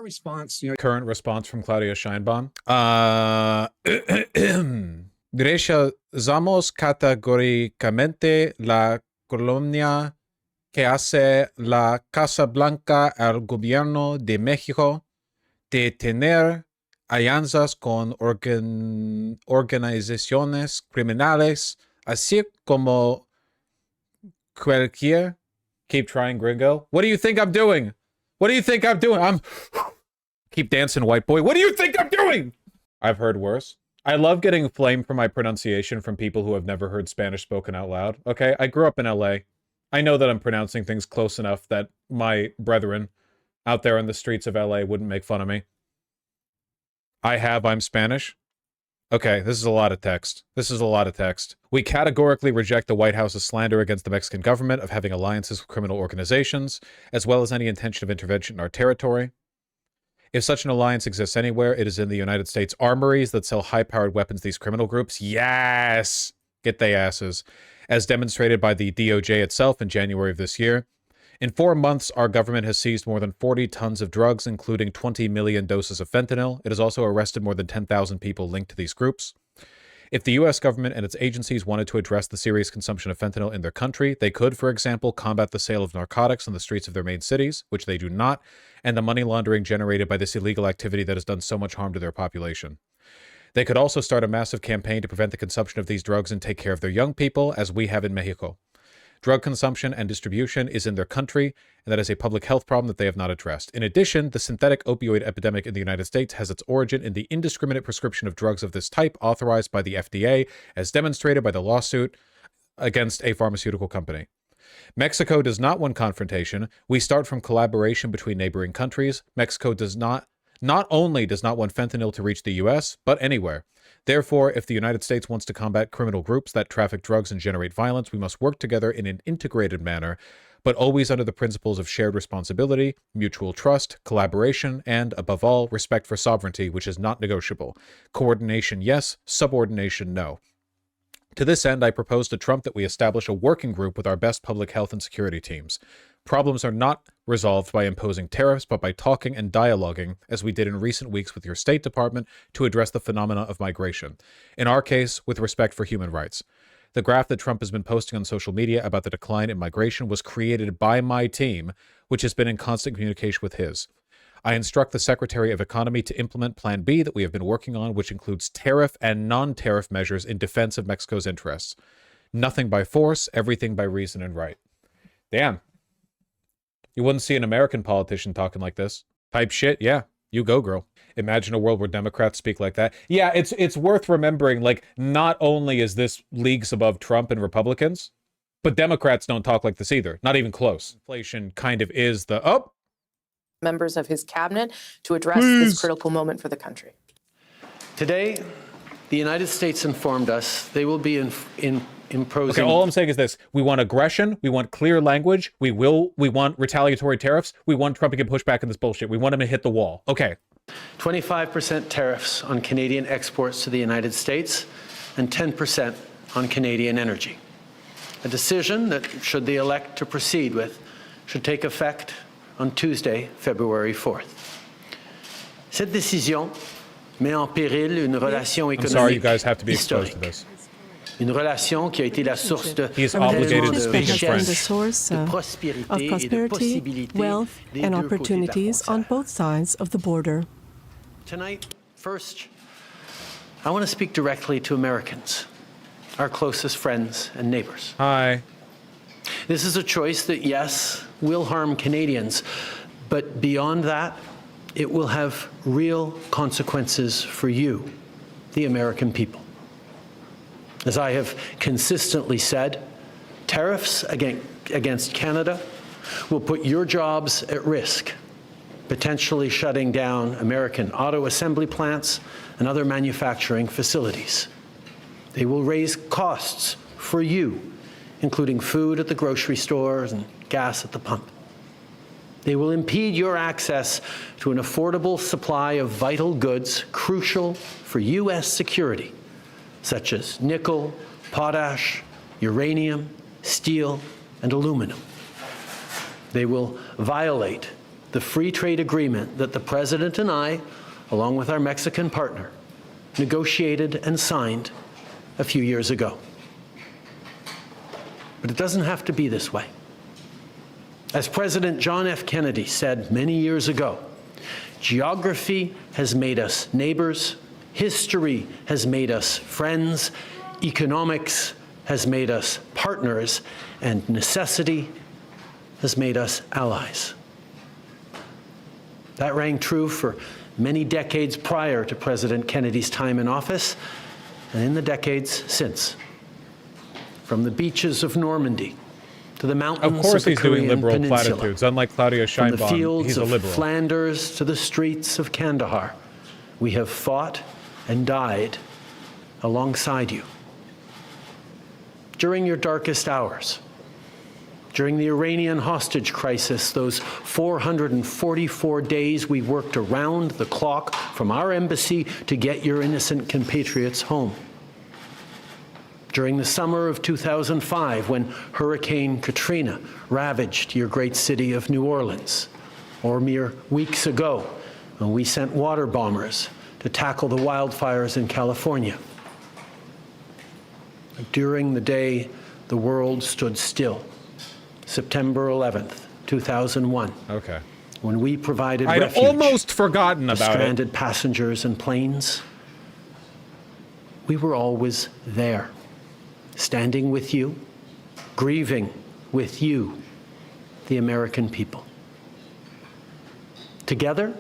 our response, current response from Claudia Scheinbaum. Rechazamos categóricamente la colonia que hace la Casa Blanca al gobierno de México de tener alianzas con organizaciones criminales, así como cualquier... Keep trying, gringo. What do you think I'm doing? What do you think I'm doing? I'm... Keep dancing, white boy. What do you think I'm doing? I've heard worse. I love getting flamed for my pronunciation from people who have never heard Spanish spoken out loud. Okay, I grew up in LA. I know that I'm pronouncing things close enough that my brethren out there in the streets of LA wouldn't make fun of me. I'm Spanish. Okay, this is a lot of text. We categorically reject the White House's slander against the Mexican government of having alliances with criminal organizations, as well as any intention of intervention in our territory. If such an alliance exists anywhere, it is in the United States armories that sell high-powered weapons to these criminal groups. Yes! Get they asses. As demonstrated by the DOJ itself in January of this year. In 4 months, our government has seized more than 40 tons of drugs, including 20 million doses of fentanyl. It has also arrested more than 10,000 people linked to these groups. If the U.S. government and its agencies wanted to address the serious consumption of fentanyl in their country, they could, for example, combat the sale of narcotics on the streets of their main cities, which they do not, and the money laundering generated by this illegal activity that has done so much harm to their population. They could also start a massive campaign to prevent the consumption of these drugs and take care of their young people, as we have in Mexico. Drug consumption and distribution is in their country, and that is a public health problem that they have not addressed. In addition, the synthetic opioid epidemic in the United States has its origin in the indiscriminate prescription of drugs of this type authorized by the FDA, as demonstrated by the lawsuit against a pharmaceutical company. Mexico does not want confrontation. We start from collaboration between neighboring countries. Mexico not only does not want fentanyl to reach the U.S., but anywhere. Therefore, if the United States wants to combat criminal groups that traffic drugs and generate violence, we must work together in an integrated manner, but always under the principles of shared responsibility, mutual trust, collaboration, and, above all, respect for sovereignty, which is not negotiable. Coordination, yes. Subordination, no. To this end, I propose to Trump that we establish a working group with our best public health and security teams. Problems are not resolved by imposing tariffs, but by talking and dialoguing, as we did in recent weeks with your State Department, to address the phenomena of migration. In our case, with respect for human rights. The graph that Trump has been posting on social media about the decline in migration was created by my team, which has been in constant communication with his. I instruct the Secretary of Economy to implement Plan B that we have been working on, which includes tariff and non-tariff measures in defense of Mexico's interests. Nothing by force, everything by reason and right. Damn. You wouldn't see an American politician talking like this. Type shit, yeah. You go, girl. Imagine a world where Democrats speak like that. Yeah, it's worth remembering, like, not only is this leagues above Trump and Republicans, but Democrats don't talk like this either. Not even close. Inflation kind of is the... members of his cabinet to address this critical moment for the country. Today, the United States informed us they will be imposing... Okay, all I'm saying is this. We want aggression. We want clear language. We want retaliatory tariffs. We want Trump to get pushed back in this bullshit. We want him to hit the wall. Okay. 25% tariffs on Canadian exports to the United States and 10% on Canadian energy. A decision that, should they elect to proceed with, should take effect on Tuesday, February 4th. Cette décision met en péril une relation économique. I'm sorry, you guys have to be exposed to this. Une relation qui a été la source de He is obligated to speak in French. The source of prosperity, wealth, and opportunities on both sides of the border. Tonight, first, I want to speak directly to Americans, our closest friends and neighbors. Hi. This is a choice that, yes, will harm Canadians, but beyond that, it will have real consequences for you, the American people. As I have consistently said, tariffs against Canada will put your jobs at risk, potentially shutting down American auto assembly plants and other manufacturing facilities. They will raise costs for you, including food at the grocery stores and gas at the pump. They will impede your access to an affordable supply of vital goods crucial for U.S. security, such as nickel, potash, uranium, steel, and aluminum. They will violate the free trade agreement that the President and I, along with our Mexican partner, negotiated and signed a few years ago. But it doesn't have to be this way. As President John F. Kennedy said many years ago, geography has made us neighbors, history has made us friends, economics has made us partners, and necessity has made us allies. That rang true for many decades prior to President Kennedy's time in office, and in the decades since. From the beaches of Normandy to the mountains Of course of the he's doing Korean liberal Peninsula, platitudes. Unlike Claudia from the Sheinbaum, fields he's a of liberal. Flanders to the streets of Kandahar, we have fought and died alongside you. During your darkest hours, during the Iranian hostage crisis, those 444 days we worked around the clock from our embassy to get your innocent compatriots home. During the summer of 2005, when Hurricane Katrina ravaged your great city of New Orleans, or mere weeks ago, when we sent water bombers to tackle the wildfires in California. During the day the world stood still, September 11th, 2001. Okay. When we provided I'd refuge almost forgotten to about it. stranded passengers and planes. We were always there, standing with you, grieving with you, the American people. Together,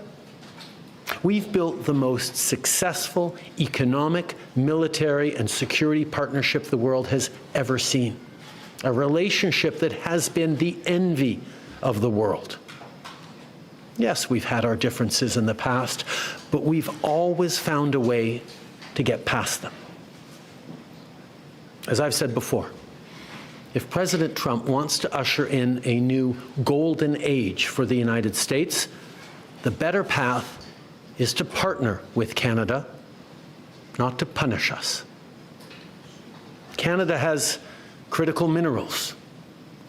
we've built the most successful economic, military, and security partnership the world has ever seen. A relationship that has been the envy of the world. Yes, we've had our differences in the past, but we've always found a way to get past them. As I've said before, if President Trump wants to usher in a new golden age for the United States, the better path is to partner with Canada, not to punish us. Canada has critical minerals,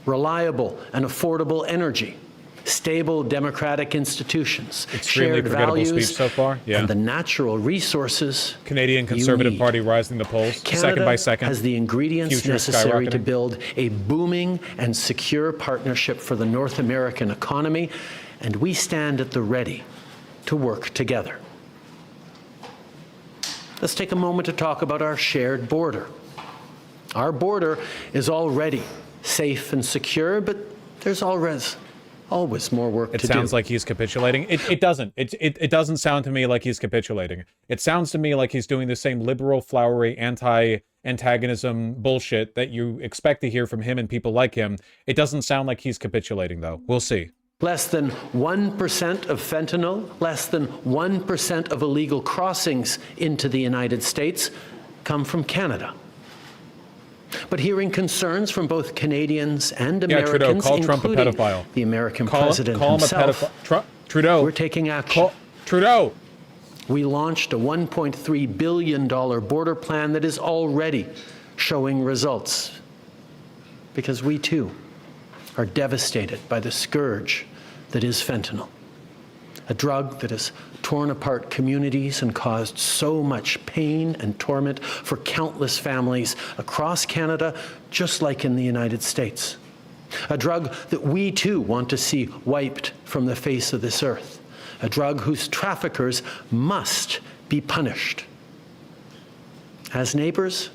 reliable and affordable energy, stable democratic institutions, Extremely shared forgettable values, speech so far. Yeah. and the natural resources Canadian you Conservative need. Party rising the polls, Canada second by second. has the ingredients Future necessary to skyrocketing. build a booming and secure partnership for the North American economy, and we stand at the ready to work together. Let's take a moment to talk about our shared border. Our border is already safe and secure, but there's always more work to do. It sounds like he's capitulating. It doesn't. It doesn't sound to me like he's capitulating. It sounds to me like he's doing the same liberal, flowery, anti-antagonism bullshit that you expect to hear from him and people like him. It doesn't sound like he's capitulating, though. We'll see. Less than 1% of fentanyl, less than 1% of illegal crossings into the United States come from Canada. But hearing concerns from both Canadians and Americans, Trudeau, call Trump a including pedophile. the American Call president him a himself, pedophile. Trudeau. we're taking action. Trudeau. We launched a $1.3 billion border plan that is already showing results, because we too are devastated by the scourge that is fentanyl, a drug that has torn apart communities and caused so much pain and torment for countless families across Canada, just like in the United States. A drug that we too want to see wiped from the face of this earth. A drug whose traffickers must be punished. As neighbors,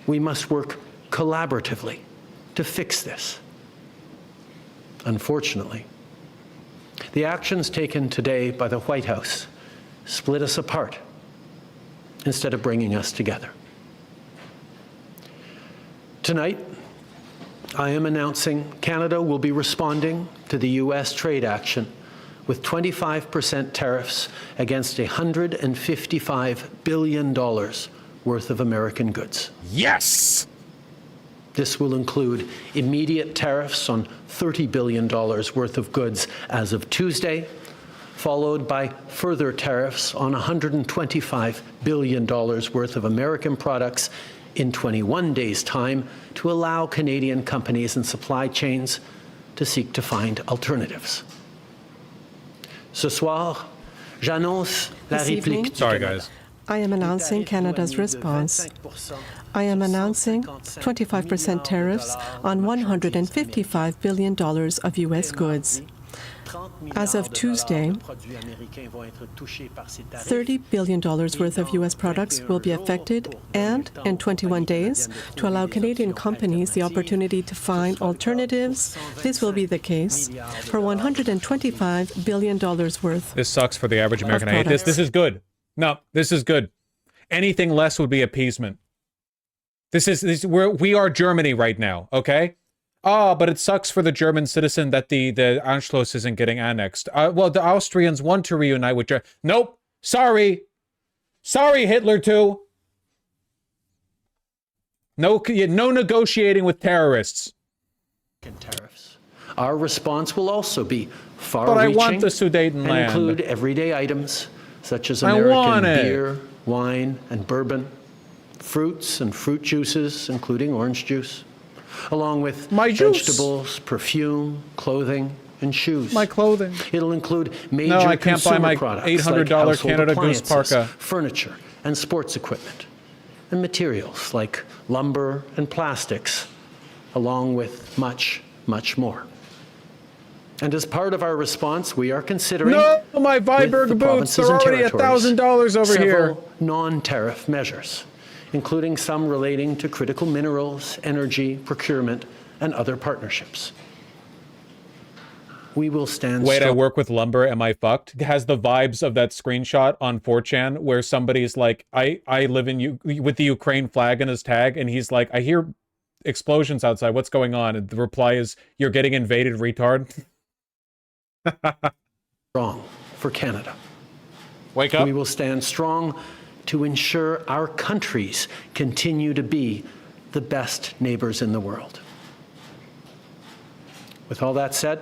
we must work collaboratively to fix this. Unfortunately, the actions taken today by the White House split us apart instead of bringing us together. Tonight, I am announcing Canada will be responding to the U.S. trade action with 25% tariffs against $155 billion worth of American goods. Yes! This will include immediate tariffs on $30 billion worth of goods as of Tuesday, followed by further tariffs on $125 billion worth of American products in 21 days' time to allow Canadian companies and supply chains to seek to find alternatives. Ce soir, j'annonce la This evening, réplique du Sorry, Canada. guys. I am announcing Canada's response. I am announcing 25% tariffs on $155 billion of U.S. goods. As of Tuesday, $30 billion worth of U.S. products will be affected, and in 21 days, to allow Canadian companies the opportunity to find alternatives, this will be the case for $125 billion worth. This sucks for the average American. I hate this. products. This is good. No, this is good. Anything less would be appeasement. We are Germany right now, okay? Oh, but it sucks for the German citizen that the Anschluss isn't getting annexed. Well, the Austrians want to reunite with Germany. Nope. Sorry. Sorry, Hitler too. No negotiating with terrorists. Tariffs. Our response will also be But I far-reaching want the and Sudetenland. include everyday items such as I want American it. beer, wine, and bourbon, fruits and fruit juices, including orange juice, along with My juice. vegetables, perfume, clothing, and shoes. My clothing. It'll include major No, I can't buy consumer my products $800 like household Canada Goose appliances, parka. furniture, and sports equipment, and materials like lumber and plastics, along with much, much more. And as part of our response, we are considering No, my with the Viberg boots provinces are and already territories $1,000 over here. several non-tariff measures, including some relating to critical minerals, energy, procurement, and other partnerships. We will stand Wait, I strong. work with lumber. Am I fucked? It has the vibes of that screenshot on 4chan where somebody's like, I live in with the Ukraine flag in his tag, and he's like, I hear explosions outside. What's going on? And the reply is, you're getting invaded, retard. Strong for Canada. Wake up. We will stand strong to ensure our countries continue to be the best neighbors in the world. With all that said,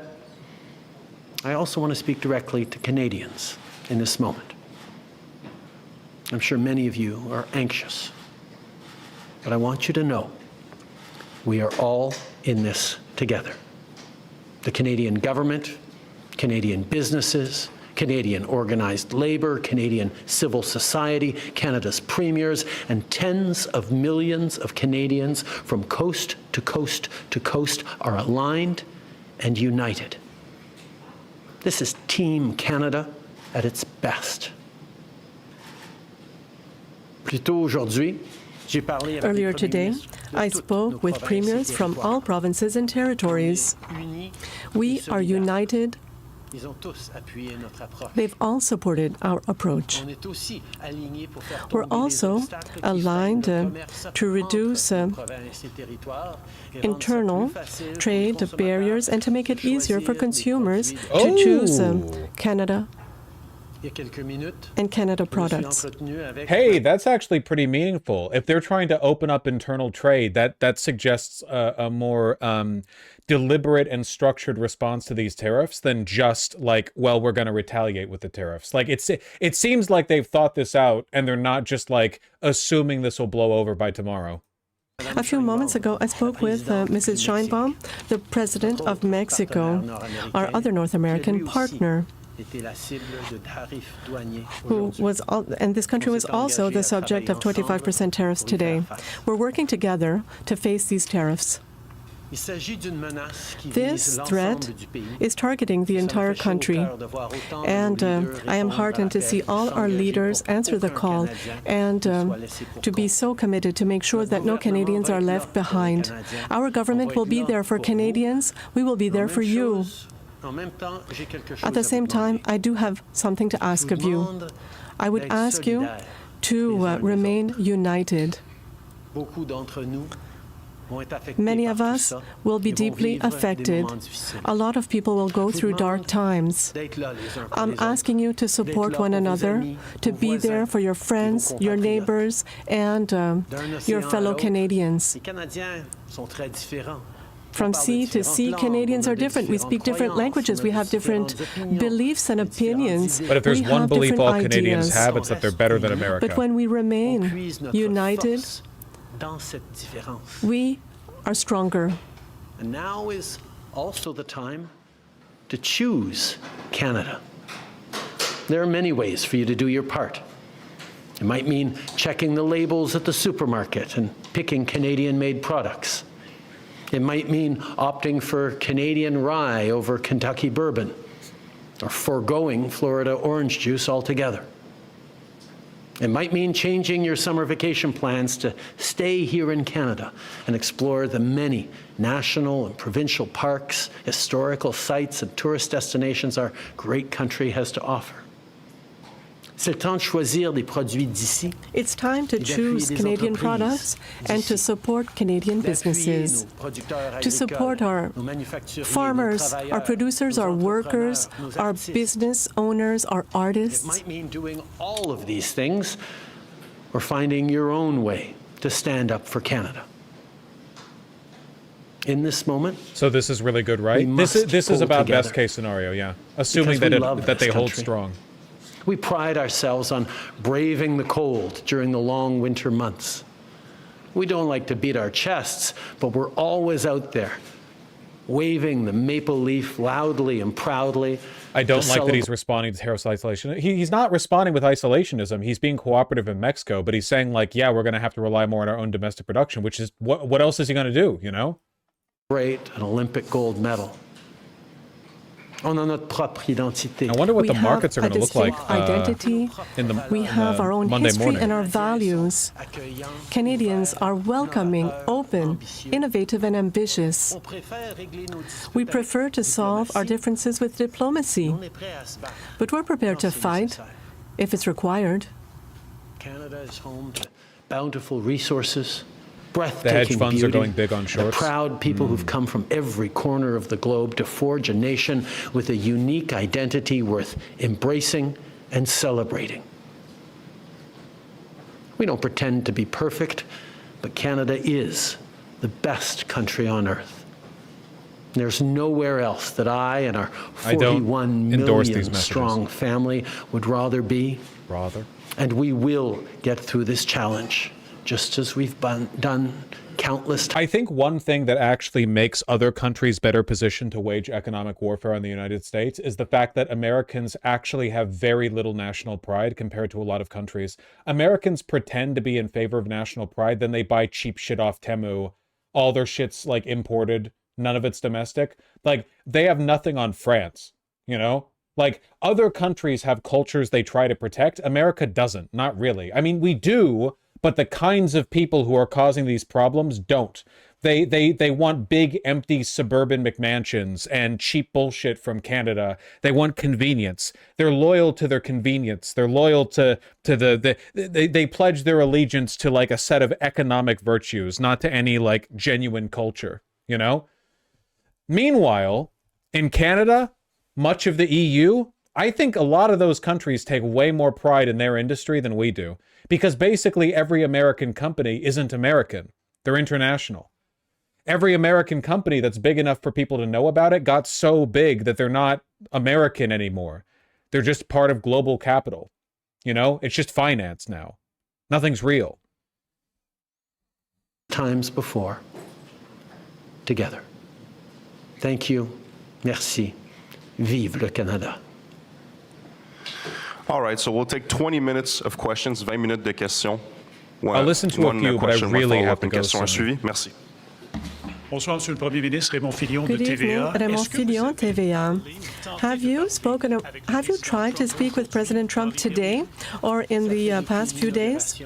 I also want to speak directly to Canadians in this moment. I'm sure many of you are anxious, but I want you to know we are all in this together. The Canadian government, Canadian businesses, Canadian organized labor, Canadian civil society, Canada's premiers, and tens of millions of Canadians from coast to coast to coast are aligned and united. This is Team Canada at its best. Earlier today, I spoke with premiers from all provinces and territories. We are united. They've all supported our approach. We're also aligned to reduce internal trade barriers and to make it easier for consumers to choose Canada and Canada products. Hey, that's actually pretty meaningful. If they're trying to open up internal trade, that suggests a more deliberate and structured response to these tariffs than just like, well, we're going to retaliate with the tariffs. Like it seems like they've thought this out and they're not just like assuming this will blow over by tomorrow. A few moments ago, I spoke with Mrs. Sheinbaum, the President of Mexico, our other North American partner, and this country was also the subject of 25% tariffs today. We're working together to face these tariffs. This threat is targeting the entire country, and I am heartened to see all our leaders answer the call and to be so committed to make sure that no Canadians are left behind. Our government will be there for Canadians. We will be there for you. At the same time, I do have something to ask of you. I would ask you to remain united. Many of us will be deeply affected. A lot of people will go through dark times. I'm asking you to support one another, to be there for your friends, your neighbors, and your fellow Canadians. From sea to sea, Canadians are different. We speak different languages. We have different beliefs and opinions. But if there's one belief all Canadians ideas. have, it's that they're better than America. But when we remain united, we are stronger. And now is also the time to choose Canada. There are many ways for you to do your part. It might mean checking the labels at the supermarket and picking Canadian-made products. It might mean opting for Canadian rye over Kentucky bourbon, or foregoing Florida orange juice altogether. It might mean changing your summer vacation plans to stay here in Canada and explore the many national and provincial parks, historical sites, and tourist destinations our great country has to offer. C'est le temps de choisir des produits d'ici. It's time to choose Canadian products and to support Canadian businesses, to support our farmers, our producers, our workers, our business owners, our artists. It might mean doing all of these things or finding your own way to stand up for Canada. In this moment, So this is really good, right? We This must is pull about together. best case scenario, yeah. Assuming Because that we love that they this hold country. strong. we pride ourselves on braving the cold during the long winter months. We don't like to beat our chests, but we're always out there, waving the maple leaf loudly and proudly. I don't to like that he's celebrate- responding to terrorist isolation. He's not responding with isolationism. He's being cooperative in Mexico, but he's saying like, yeah, we're going to have to rely more on our own domestic production, which is what else is he going to do, you know? Celebrate an Olympic gold medal. On a notre propre identité. I wonder what We the have markets are a going to look like distinct identity. in the We have our own Monday history morning. and our values. Canadians are welcoming, open, innovative, and ambitious. On préfère régler nos disputes We avec prefer to solve our differences with diplomacy, on est prêt à se battre. but we're prepared to fight if it's required. Canada is home to bountiful resources, The breathtaking hedge funds beauty, are going big on and shorts. proud people who've come from every corner of the globe to forge a nation with a unique identity worth embracing and celebrating. We don't pretend to be perfect, but Canada is the best country on earth. There's nowhere else that I and our I don't 41 endorse these million messages. strong family would rather be. Rather. And we will get through this challenge, just as we've done countless times. I think one thing that actually makes other countries better positioned to wage economic warfare on the United States is the fact that Americans actually have very little national pride compared to a lot of countries. Americans pretend to be in favor of national pride, then they buy cheap shit off Temu. All their shit's like imported, none of it's domestic. Like they have nothing on France, you know? Like other countries have cultures they try to protect. America doesn't, not really. I mean, we do, but the kinds of people who are causing these problems don't. They want big, empty suburban McMansions and cheap bullshit from Canada. They want convenience. They're loyal to their convenience. They're loyal to they pledge their allegiance to like a set of economic virtues, not to any like genuine culture, you know? Meanwhile, in Canada, much of the EU, I think a lot of those countries take way more pride in their industry than we do. Because basically every American company isn't American. They're international. Every American company that's big enough for people to know about it got so big that they're not American anymore. They're just part of global capital. You know, it's just finance now. Nothing's real. Times before, together. Thank you. Merci. Vive le Canada. All right, so we'll take 20 minutes of questions, 20 minutes de questions. I'll listen to a few, but I really have to go question soon. suivie. Merci. Bonsoir, Monsieur le Premier ministre, Raymond Filion de Good evening, TVA. Raymond Est-ce que vous Filion, avez TVA. Have you tried to speak with President Trump today or in the past few days?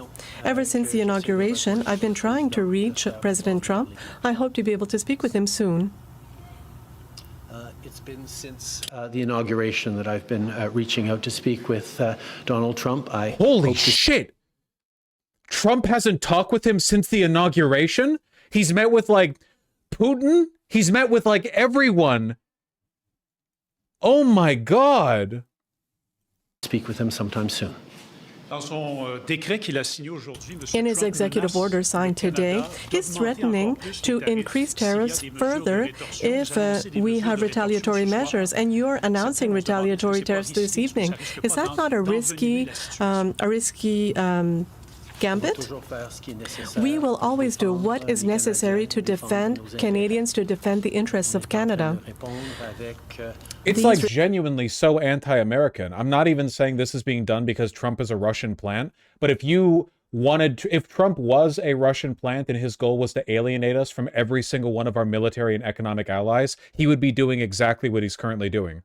Ever since the inauguration, I've been trying to reach President Trump. I hope to be able to speak with him soon. It's been since the inauguration that I've been reaching out to speak with Donald Trump. Holy shit! Trump hasn't talked with him since the inauguration? He's met with, like, Putin? He's met with, like, everyone. Oh my God. Speak with him sometime soon. Dans son décret qu'il a signé aujourd'hui, Monsieur In his Trump executive menace order signed le today, Canada he's d'augmenter threatening encore plus to les tarifs increase s'il y a tariffs des mesures de further rétorsion. if Vous annoncez des we mesures have de rétorsion retaliatory ce soir. measures, and you're announcing Ça retaliatory c'est pas tariffs this risqué, evening. ça risque Is pas that not a d'envenimer risky, la situation. gambit. We will always do what is necessary to defend Canadians, to defend the interests of Canada. It's like genuinely so anti-American. I'm not even saying this is being done because Trump is a Russian plant, but if Trump was a Russian plant and his goal was to alienate us from every single one of our military and economic allies, he would be doing exactly what he's currently doing.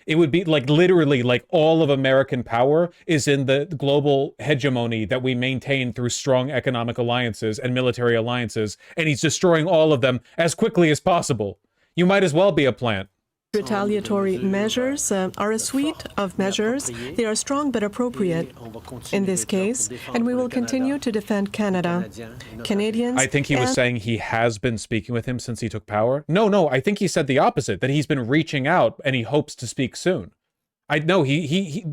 It would be like literally like all of American power is in the global hegemony that we maintain through strong economic alliances and military alliances, and he's destroying all of them as quickly as possible. You might as well be a plant. Retaliatory measures are a suite of measures. They are strong but appropriate in this case, and we will continue to defend Canada, Canadians. I think he was saying he has been speaking with him since he took power. No, I think he said the opposite, that he's been reaching out and he hopes to speak soon. I know he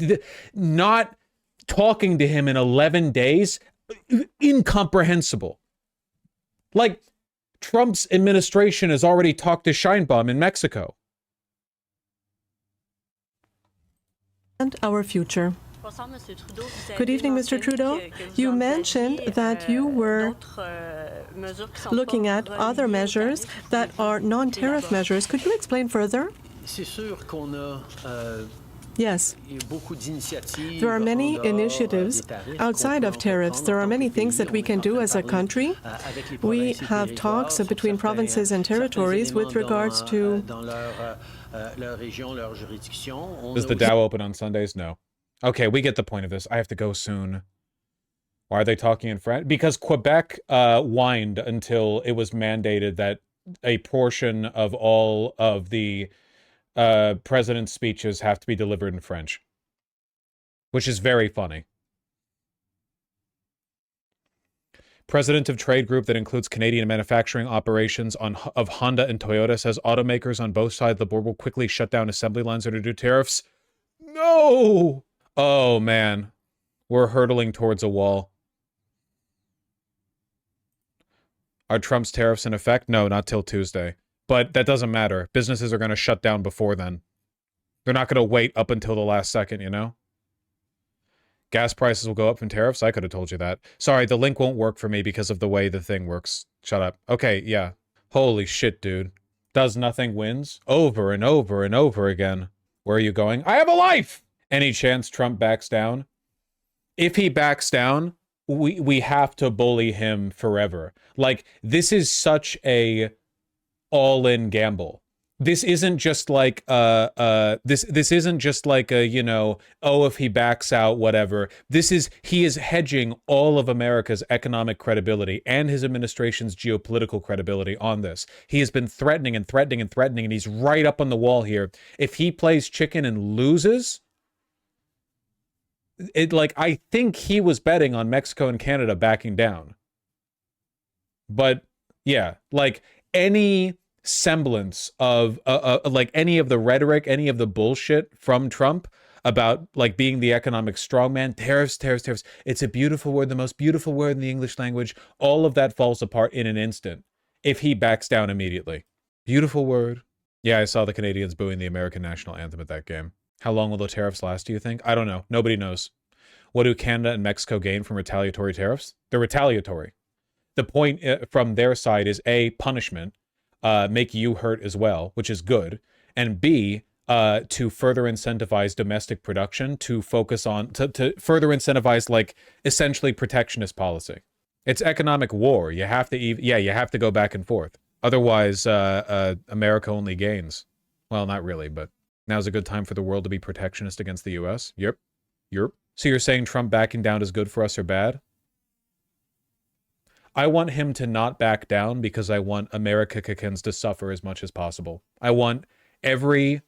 not talking to him in 11 days, incomprehensible. Like, Trump's administration has already talked to Sheinbaum in Mexico. And our future. Good evening, Mr. Trudeau. You mentioned that you were looking at other measures that are non-tariff measures. Could you explain further? Yes. There are many initiatives outside of tariffs. There are many things that we can do as a country. We have talks between provinces and territories with regards to... Does the Dow open on Sundays? No. Okay, we get the point of this. I have to go soon. Why are they talking in French? Because Quebec whined until it was mandated that a portion of all of the president's speeches have to be delivered in French, which is very funny. President of trade group that includes Canadian manufacturing operations of Honda and Toyota says automakers on both sides of the border will quickly shut down assembly lines or to do tariffs. No! Oh, man. We're hurtling towards a wall. Are Trump's tariffs in effect? No, not till Tuesday. But that doesn't matter. Businesses are going to shut down before then. They're not going to wait up until the last second, you know? Gas prices will go up from tariffs? I could have told you that. Sorry, the link won't work for me because of the way the thing works. Shut up. Okay, yeah. Holy shit, dude. Does nothing wins? Over and over and over again. Where are you going? I have a life! Any chance Trump backs down? If he backs down, we have to bully him forever. Like, this is such a all-in gamble. This isn't just like this isn't just like a, you know, oh, if he backs out, whatever. He is hedging all of America's economic credibility and his administration's geopolitical credibility on this. He has been threatening and threatening and threatening, and he's right up on the wall here. If he plays chicken and loses, I think he was betting on Mexico and Canada backing down. But yeah, like any semblance of like any of the rhetoric, any of the bullshit from Trump about like being the economic strongman, tariffs. It's a beautiful word, the most beautiful word in the English language. All of that falls apart in an instant if he backs down immediately. Beautiful word. Yeah, I saw the Canadians booing the American national anthem at that game. How long will the tariffs last, do you think? I don't know. Nobody knows. What do Canada and Mexico gain from retaliatory tariffs? They're retaliatory. The point from their side is A, punishment, make you hurt as well, which is good, and B, to further incentivize domestic production, to focus on, to further incentivize, like, essentially protectionist policy. It's economic war. You have to, you have to go back and forth. Otherwise, America only gains. Well, not really, but now's a good time for the world to be protectionist against the U.S.? Yep. So you're saying Trump backing down is good for us or bad? I want him to not back down because I want Americans to suffer as much as possible. I want every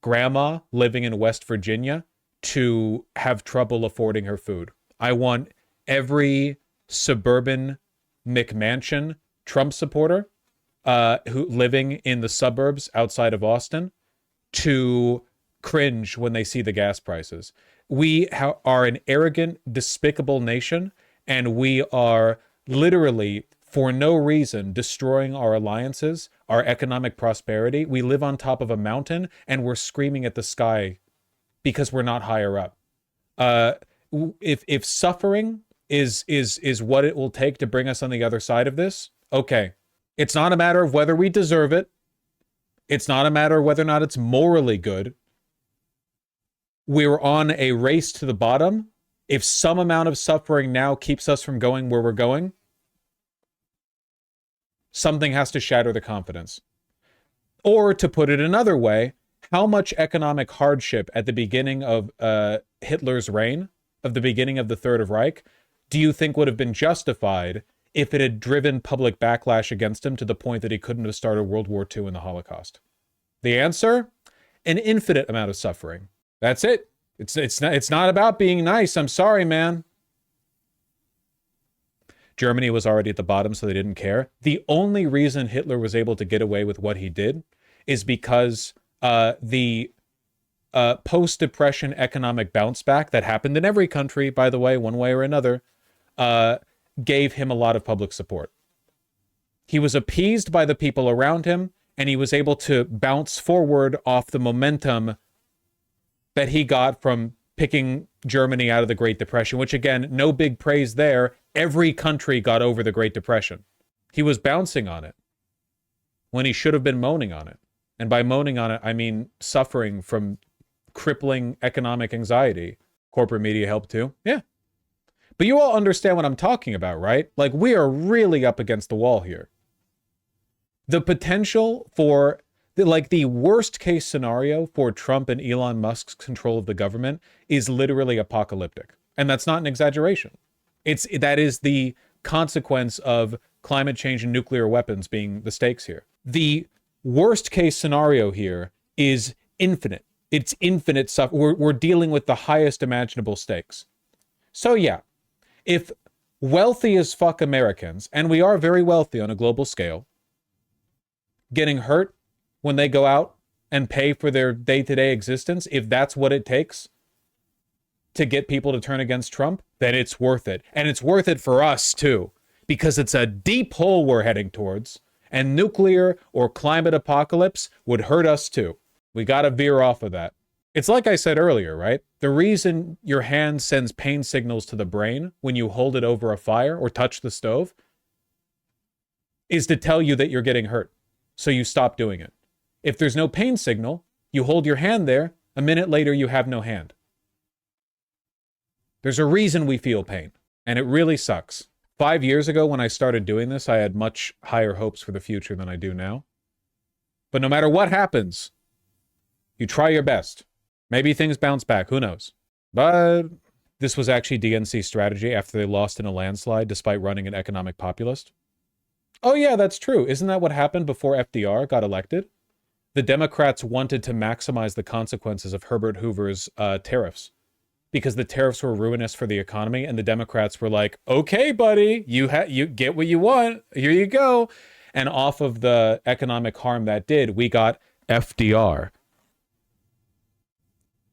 grandma living in West Virginia to have trouble affording her food. I want every suburban McMansion Trump supporter who living in the suburbs outside of Austin to cringe when they see the gas prices. We are an arrogant, despicable nation, and we are literally, for no reason, destroying our alliances, our economic prosperity. We live on top of a mountain, and we're screaming at the sky because we're not higher up. If suffering is what it will take to bring us on the other side of this, okay. It's not a matter of whether we deserve it. It's not a matter of whether or not it's morally good. We're on a race to the bottom. If some amount of suffering now keeps us from going where we're going, something has to shatter the confidence. Or to put it another way, how much economic hardship at the beginning of Hitler's reign, of the beginning of the Third Reich, do you think would have been justified if it had driven public backlash against him to the point that he couldn't have started World War II and the Holocaust? The answer? An infinite amount of suffering. That's it. It's not about being nice. I'm sorry, man. Germany was already at the bottom, so they didn't care. The only reason Hitler was able to get away with what he did is because the post-depression economic bounce back that happened in every country, by the way, one way or another, gave him a lot of public support. He was appeased by the people around him, and he was able to bounce forward off the momentum that he got from picking Germany out of the Great Depression, which again, no big praise there. Every country got over the Great Depression. He was bouncing on it when he should have been moaning on it. And by moaning on it, I mean suffering from crippling economic anxiety. Corporate media helped too. Yeah. But you all understand what I'm talking about, right? Like, we are really up against the wall here. The potential for, the worst case scenario for Trump and Elon Musk's control of the government is literally apocalyptic. And that's not an exaggeration. That is the consequence of climate change and nuclear weapons being the stakes here. The worst case scenario here is infinite. It's infinite stuff. We're dealing with the highest imaginable stakes. So yeah, if wealthy as fuck Americans, and we are very wealthy on a global scale, getting hurt when they go out and pay for their day-to-day existence, if that's what it takes to get people to turn against Trump, then it's worth it. And it's worth it for us too, because it's a deep hole we're heading towards, and nuclear or climate apocalypse would hurt us too. We got to veer off of that. It's like I said earlier, right? The reason your hand sends pain signals to the brain when you hold it over a fire or touch the stove is to tell you that you're getting hurt. So you stop doing it. If there's no pain signal, you hold your hand there, a minute later you have no hand. There's a reason we feel pain, and it really sucks. 5 years ago when I started doing this, I had much higher hopes for the future than I do now. But no matter what happens, you try your best. Maybe things bounce back, who knows? But this was actually DNC's strategy after they lost in a landslide despite running an economic populist. Oh yeah, that's true. Isn't that what happened before FDR got elected? The Democrats wanted to maximize the consequences of Herbert Hoover's tariffs because the tariffs were ruinous for the economy, and the Democrats were like, okay, buddy, you get what you want. Here you go. And off of the economic harm that did, we got FDR.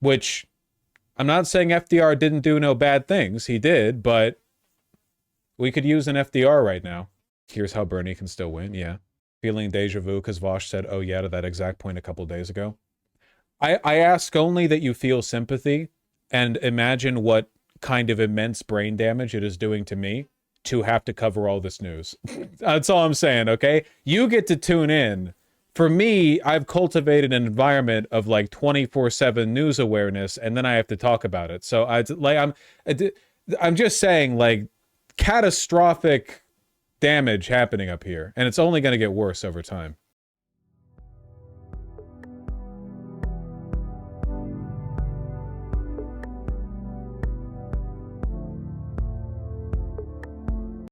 Which, I'm not saying FDR didn't do no bad things. He did, but we could use an FDR right now. Here's how Bernie can still win, yeah. Feeling deja vu because Vosh said, oh yeah, to that exact point a couple days ago. I ask only that you feel sympathy and imagine what kind of immense brain damage it is doing to me to have to cover all this news. That's all I'm saying, okay? You get to tune in. For me, I've cultivated an environment of like 24/7 news awareness, and then I have to talk about it. So I'm just saying, like, catastrophic damage happening up here, and it's only going to get worse over time.